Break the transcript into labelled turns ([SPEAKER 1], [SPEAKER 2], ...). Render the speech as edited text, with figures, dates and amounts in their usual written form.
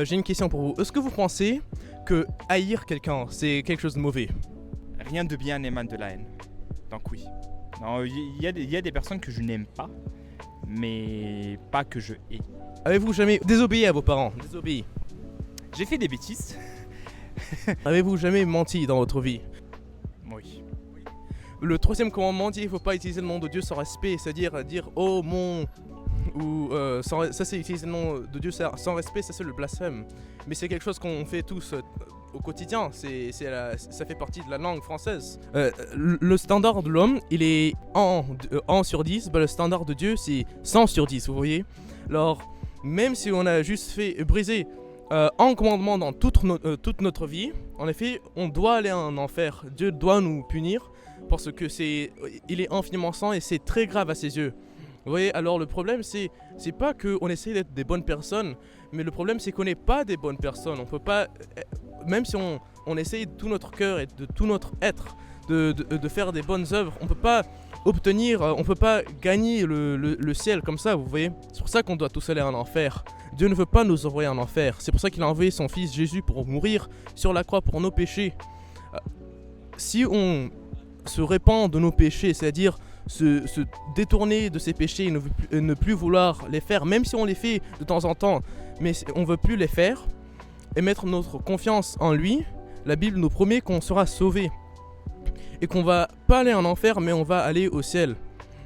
[SPEAKER 1] J'ai une question pour vous. Est-ce que vous pensez que haïr quelqu'un, c'est quelque chose de mauvais?
[SPEAKER 2] Rien de bien n'émane de la haine. Donc oui. Non, il y a des personnes que je n'aime pas, mais pas que je hais.
[SPEAKER 1] Avez-vous jamais désobéi à vos parents? Désobéi.
[SPEAKER 2] J'ai fait des bêtises.
[SPEAKER 1] Avez-vous jamais menti dans votre vie?
[SPEAKER 2] Oui.
[SPEAKER 1] Le troisième commandement dit il ne faut pas utiliser le nom de Dieu sans respect, c'est-à-dire dire oh mon ou ça c'est utiliser le nom de Dieu sans respect, ça c'est le blasphème. Mais c'est quelque chose qu'on fait tous au quotidien, ça fait partie de la langue française. Le standard de l'homme, il est 1 sur 10, le standard de Dieu c'est 100 sur 10, vous voyez. Alors, même si on a juste fait briser un commandement dans toute notre vie, en effet, on doit aller en enfer. Dieu doit nous punir parce que il est infiniment saint et c'est très grave à ses yeux. Vous voyez, alors le problème c'est pas qu'on essaie d'être des bonnes personnes, mais le problème c'est qu'on n'est pas des bonnes personnes. On peut pas, même si on essaye de tout notre cœur et de tout notre être de faire des bonnes œuvres, on peut pas obtenir, on peut pas gagner le ciel comme ça, vous voyez. C'est pour ça qu'on doit tous aller en enfer. Dieu ne veut pas nous envoyer en enfer. C'est pour ça qu'il a envoyé son fils Jésus pour mourir sur la croix pour nos péchés. Si on se répand de nos péchés, c'est-à-dire se détourner de ses péchés et ne plus vouloir les faire, même si on les fait de temps en temps, mais on ne veut plus les faire, et mettre notre confiance en lui, la Bible nous promet qu'on sera sauvé. Et qu'on va pas aller en enfer, mais on va aller au ciel.